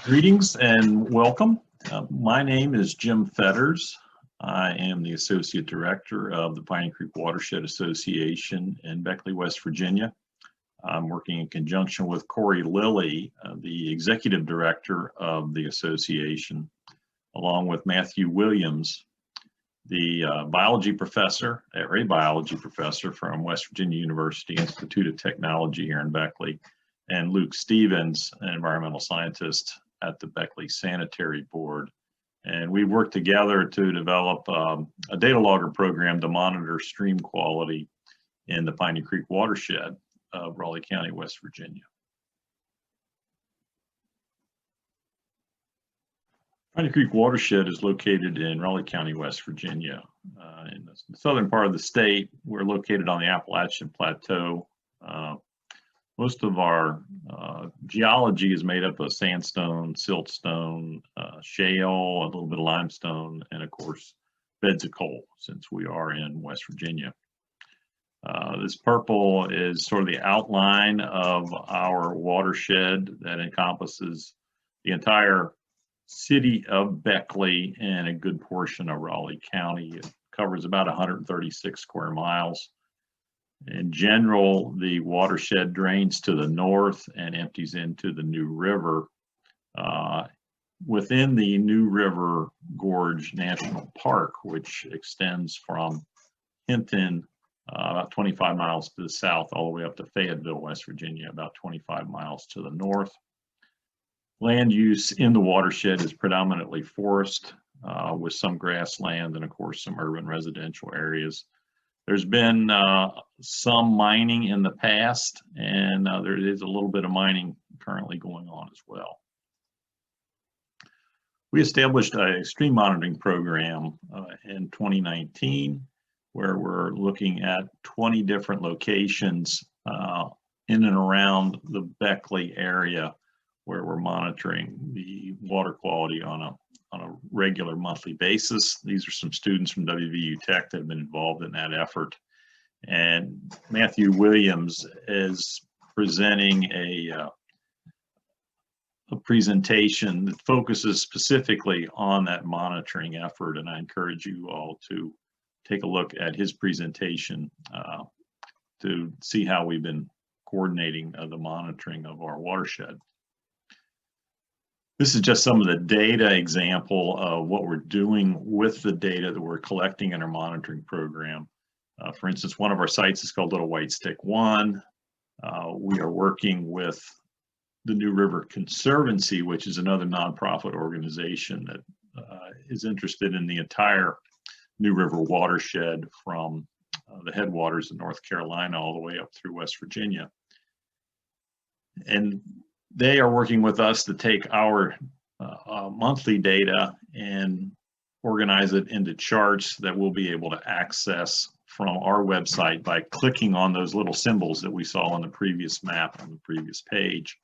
Greetings and welcome. My name is Jim Fetters. I am the Associate Director of the Piney Creek Watershed Association in Beckley, West Virginia. I'm working in conjunction with Corey Lilly, the Executive Director of the Association, along with Matthew Williams, the biology professor, a biology professor from West Virginia University Institute of Technology here in Beckley, and Luke Stevens, an environmental scientist at the Beckley Sanitary Board. And we've worked together to develop a data logger program to monitor stream quality in the Piney Creek Watershed of Raleigh County, West Virginia. Piney Creek Watershed is located in Raleigh County, West Virginia. In the southern part of the state, we're located on the Appalachian Plateau. Most of our geology is made up of sandstone, siltstone, shale, a little bit of limestone, and of course, beds of coal, since we are in West Virginia. This purple is sort of the outline of our watershed that encompasses the entire city of Beckley and a good portion of Raleigh County. It covers about 136 square miles. In general, the watershed drains to the north and empties into the New River. Within the New River Gorge National Park, which extends from Hinton about 25 miles to the south all the way up to Fayetteville, West Virginia, about 25 miles to the north. Land use in the watershed is predominantly forest with some grassland and of course some urban residential areas. There's been some mining in the past, and there is a little bit of mining currently going on as well. We established a stream monitoring program in 2019, where we're looking at 20 different locations in and around the Beckley area, where we're monitoring the water quality on a regular monthly basis. These are some students from WVU Tech that have been involved in that effort. And Matthew Williams is presenting a presentation that focuses specifically on that monitoring effort. And I encourage you all to take a look at his presentation to see how we've been coordinating the monitoring of our watershed. This is just some of the data example of what we're doing with the data that we're collecting in our monitoring program. For instance, one of our sites is called Little White Stick 1. We are working with the New River Conservancy, which is another nonprofit organization that is interested in the entire New River watershed from the headwaters in North Carolina all the way up through West Virginia. And they are working with us to take our monthly data and organize it into charts that we'll be able to access from our website by clicking on those little symbols that we saw on the previous map on the previous page.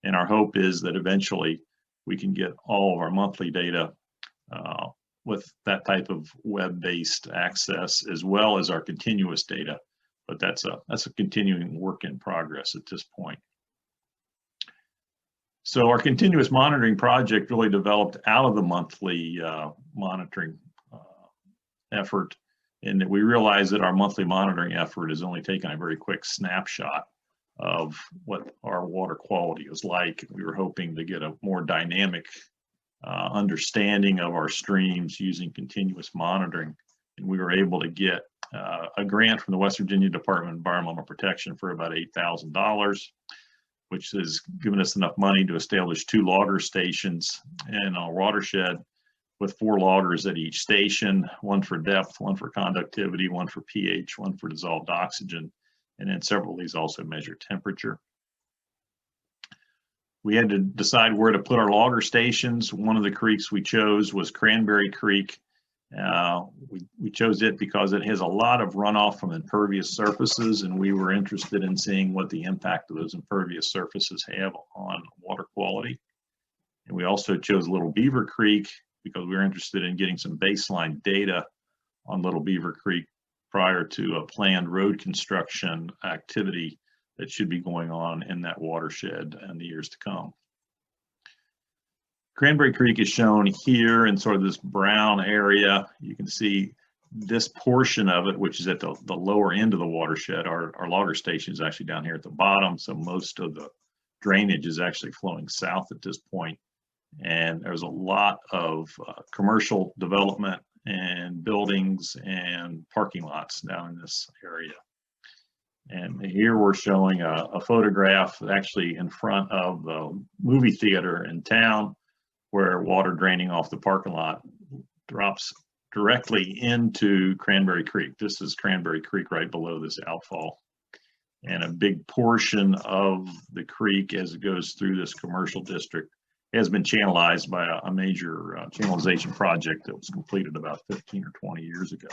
And our hope is that eventually we can get all of our monthly data with that type of web-based access, as well as our continuous data. But that's a continuing work in progress at this point. So our continuous monitoring project really developed out of the monthly monitoring effort, and that we realized that our monthly monitoring effort is only taking a very quick snapshot of what our water quality is like. We were hoping to get a more dynamic understanding of our streams using continuous monitoring, and we were able to get a grant from the West Virginia Department of Environmental Protection for about $8,000. Which has given us enough money to establish 2 logger stations in our watershed with 4 loggers at each station, 1 for depth, 1 for conductivity, 1 for pH, 1 for dissolved oxygen, and then several of these also measure temperature. We had to decide where to put our logger stations. One of the creeks we chose was Cranberry Creek. We chose it because it has a lot of runoff from impervious surfaces, and we were interested in seeing what the impact of those impervious surfaces have on water quality. And we also chose Little Beaver Creek because we were interested in getting some baseline data on Little Beaver Creek prior to a planned road construction activity that should be going on in that watershed in the years to come. Cranberry Creek is shown here in sort of this brown area. You can see this portion of it, which is at the lower end of the watershed. Our logger station is actually down here at the bottom, so most of the drainage is actually flowing south at this point. And there's a lot of commercial development and buildings and parking lots down in this area. And here we're showing a photograph actually in front of the movie theater in town, where water draining off the parking lot drops directly into Cranberry Creek. This is Cranberry Creek right below this outfall. And a big portion of the creek as it goes through this commercial district has been channelized by a major channelization project that was completed about 15 or 20 years ago.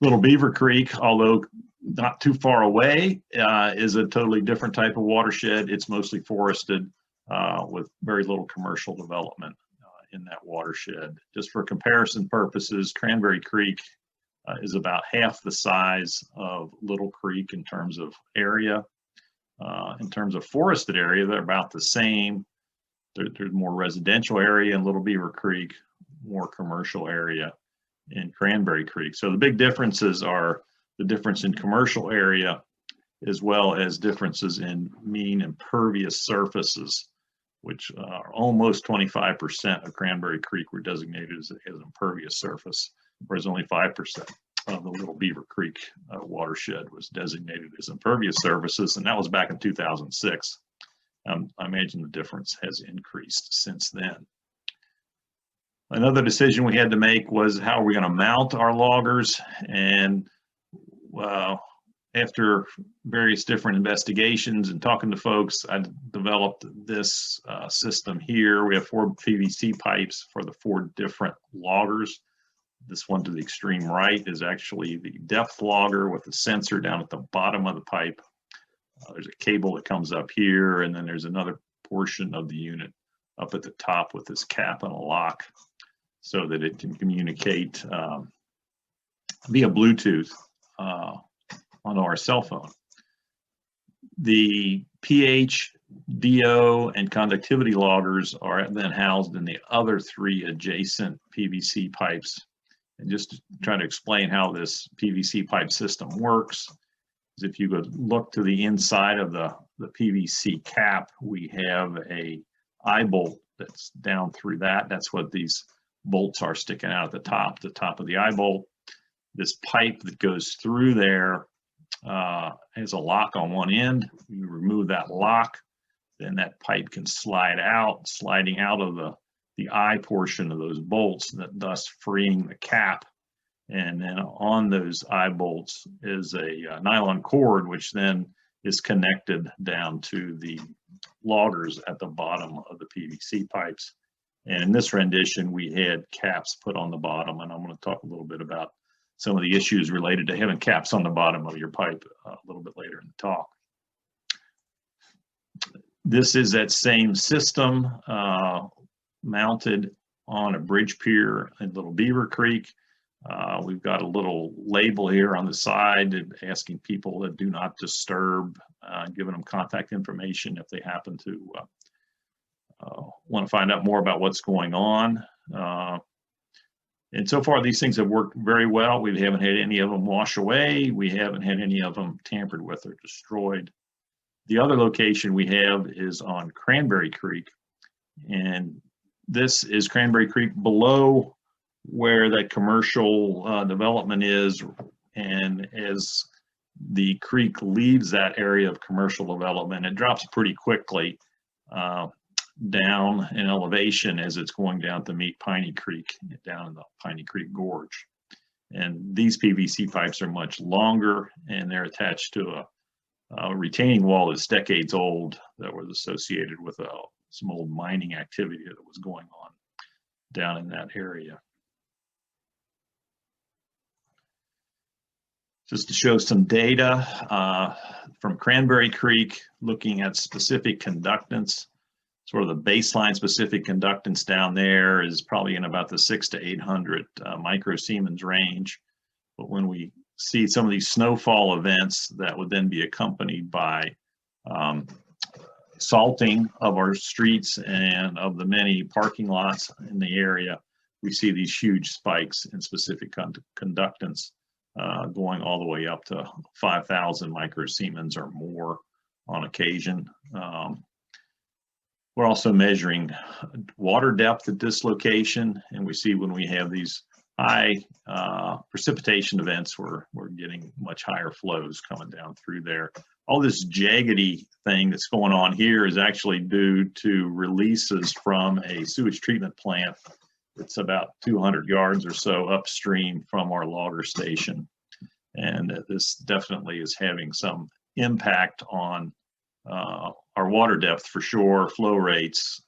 Little Beaver Creek, although not too far away, is a totally different type of watershed. It's mostly forested with very little commercial development in that watershed. Just for comparison purposes, Cranberry Creek is about half the size of Little Creek in terms of area. In terms of forested area, they're about the same. There's more residential area in Little Beaver Creek, more commercial area in Cranberry Creek. So the big differences are the difference in commercial area, as well as differences in mean impervious surfaces, which are almost 25% of Cranberry Creek were designated as an impervious surface, whereas only 5% of the Little Beaver Creek watershed was designated as impervious surfaces, and that was back in 2006. I imagine the difference has increased since then. Another decision we had to make was how are we going to mount our loggers, and after various different investigations and talking to folks, I developed this system here. We have 4 PVC pipes for the 4 different loggers. This one to the extreme right is actually the depth logger with the sensor down at the bottom of the pipe. There's a cable that comes up here, and then there's another portion of the unit up at the top with this cap and a lock so that it can communicate via Bluetooth onto our cell phone. The pH, DO, and conductivity loggers are then housed in the other 3 adjacent PVC pipes. And just to try to explain how this PVC pipe system works, is if you could look to the inside of the PVC cap, we have a eye bolt that's down through that. That's what these bolts are sticking out at the top of the eye bolt. This pipe that goes through there has a lock on one end. You remove that lock, then that pipe can slide out, sliding out of the eye portion of those bolts, thus freeing the cap. And then on those eye bolts is a nylon cord, which then is connected down to the loggers at the bottom of the PVC pipes. And in this rendition, we had caps put on the bottom, and I'm going to talk a little bit about some of the issues related to having caps on the bottom of your pipe a little bit later in the talk. This is that same system mounted on a bridge pier in Little Beaver Creek. We've got a little label here on the side asking people to do not disturb, giving them contact information if they happen to want to find out more about what's going on. And so far, these things have worked very well. We haven't had any of them wash away. We haven't had any of them tampered with or destroyed. The other location we have is on Cranberry Creek. And this is Cranberry Creek below where that commercial development is. And as the creek leaves that area of commercial development, it drops pretty quickly down in elevation as it's going down to meet Piney Creek, down in the Piney Creek Gorge. And these PVC pipes are much longer, and they're attached to a retaining wall that's decades old that was associated with some old mining activity that was going on down in that area. Just to show some data from Cranberry Creek, looking at specific conductance. Sort of the baseline specific conductance down there is probably in about the 600 to 800 microsiemens range. But when we see some of these snowfall events that would then be accompanied by salting of our streets and of the many parking lots in the area, we see these huge spikes in specific conductance going all the way up to 5,000 microsiemens or more on occasion. We're also measuring water depth at this location, and we see when we have these high precipitation events, we're getting much higher flows coming down through there. All this jaggedy thing that's going on here is actually due to releases from a sewage treatment plant. It's about 200 yards or so upstream from our logger station. And this definitely is having some impact on our water depth for sure, flow rates,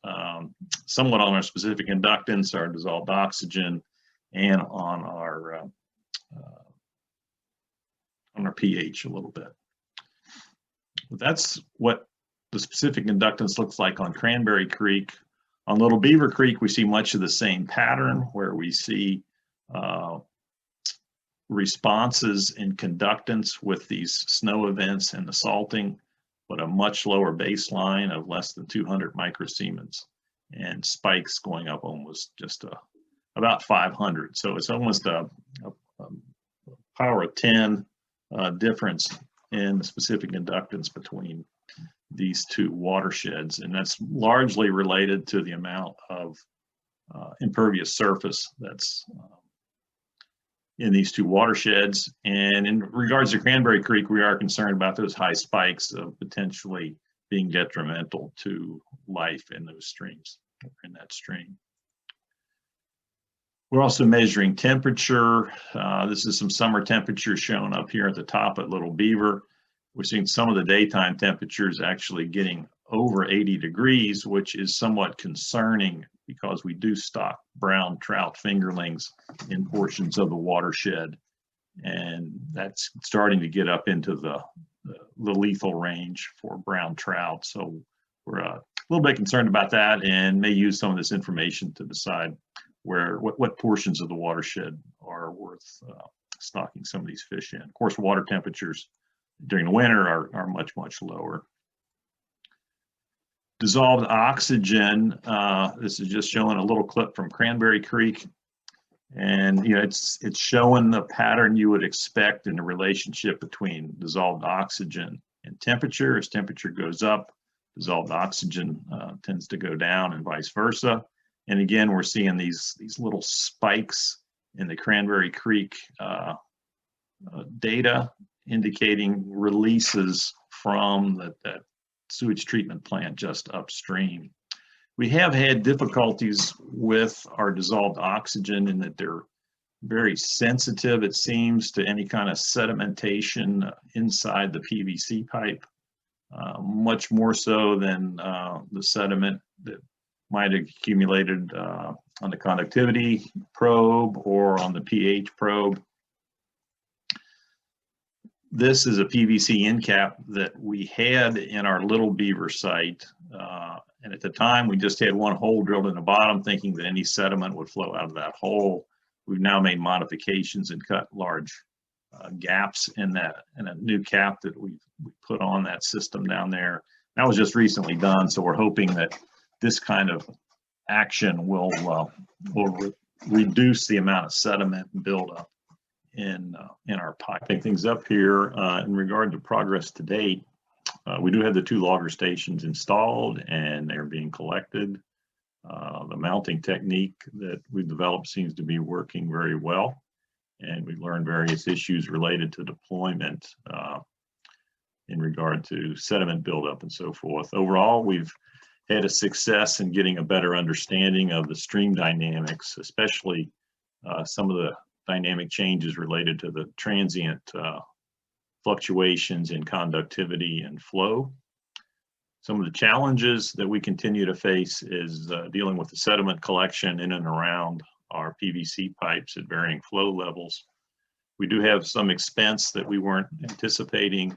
somewhat on our specific inductance, our dissolved oxygen, and on our pH a little bit. But that's what the specific inductance looks like on Cranberry Creek. On Little Beaver Creek, we see much of the same pattern where we see responses in conductance with these snow events and the salting, but a much lower baseline of less than 200 microsiemens, and spikes going up almost just about 500. So it's almost a power of 10 difference in the specific inductance between these two watersheds, and that's largely related to the amount of impervious surface that's in these two watersheds. And in regards to Cranberry Creek, we are concerned about those high spikes of potentially being detrimental to life in those streams, in that stream. We're also measuring temperature. This is some summer temperatures shown up here at the top at Little Beaver. We're seeing some of the daytime temperatures actually getting over 80 degrees, which is somewhat concerning because we do stock brown trout fingerlings in portions of the watershed. And that's starting to get up into the lethal range for brown trout. So we're a little bit concerned about that and may use some of this information to decide what portions of the watershed are worth stocking some of these fish in. Of course, water temperatures during the winter are much, much lower. Dissolved oxygen, this is just showing a little clip from Cranberry Creek. And it's showing the pattern you would expect in the relationship between dissolved oxygen and temperature. As temperature goes up, dissolved oxygen tends to go down and vice versa. And again, we're seeing these little spikes in the Cranberry Creek data indicating releases from that sewage treatment plant just upstream. We have had difficulties with our dissolved oxygen in that they're very sensitive, it seems, to any kind of sedimentation inside the PVC pipe, much more so than the sediment that might have accumulated on the conductivity probe or on the pH probe. This is a PVC end cap that we had in our Little Beaver site. And at the time, we just had one hole drilled in the bottom, thinking that any sediment would flow out of that hole. We've now made modifications and cut large gaps in that, and a new cap that we put on that system down there. That was just recently done, so we're hoping that this kind of action will reduce the amount of sediment buildup in our pipe. Take things up here in regard to progress to date. We do have the 2 logger stations installed and they're being collected. The mounting technique that we've developed seems to be working very well, and we've learned various issues related to deployment in regard to sediment buildup and so forth. Overall, we've had a success in getting a better understanding of the stream dynamics, especially some of the dynamic changes related to the transient fluctuations in conductivity and flow. Some of the challenges that we continue to face is dealing with the sediment collection in and around our PVC pipes at varying flow levels. We do have some expense that we weren't anticipating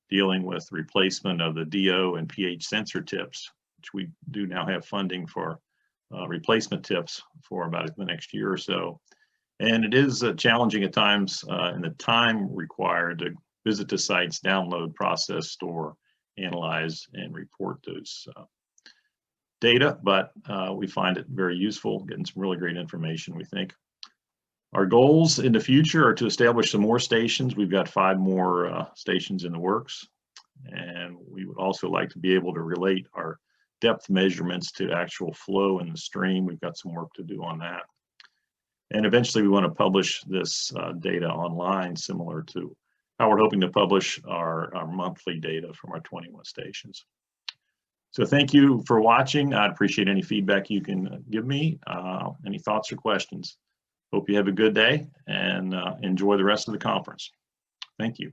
dealing with replacement of the DO and pH sensor tips, which we do now have funding for replacement tips for about the next year or so. And it is challenging at times in the time required to visit the sites, download, process, store, analyze and report those data, but we find it very useful, getting some really great information, we think. Our goals in the future are to establish some more stations. We've got 5 more stations in the works, and we would also like to be able to relate our depth measurements to actual flow in the stream. We've got some work to do on that. And eventually we want to publish this data online, similar to how we're hoping to publish our monthly data from our 21 stations. So thank you for watching. I'd appreciate any feedback you can give me, any thoughts or questions. Hope you have a good day and enjoy the rest of the conference. Thank you.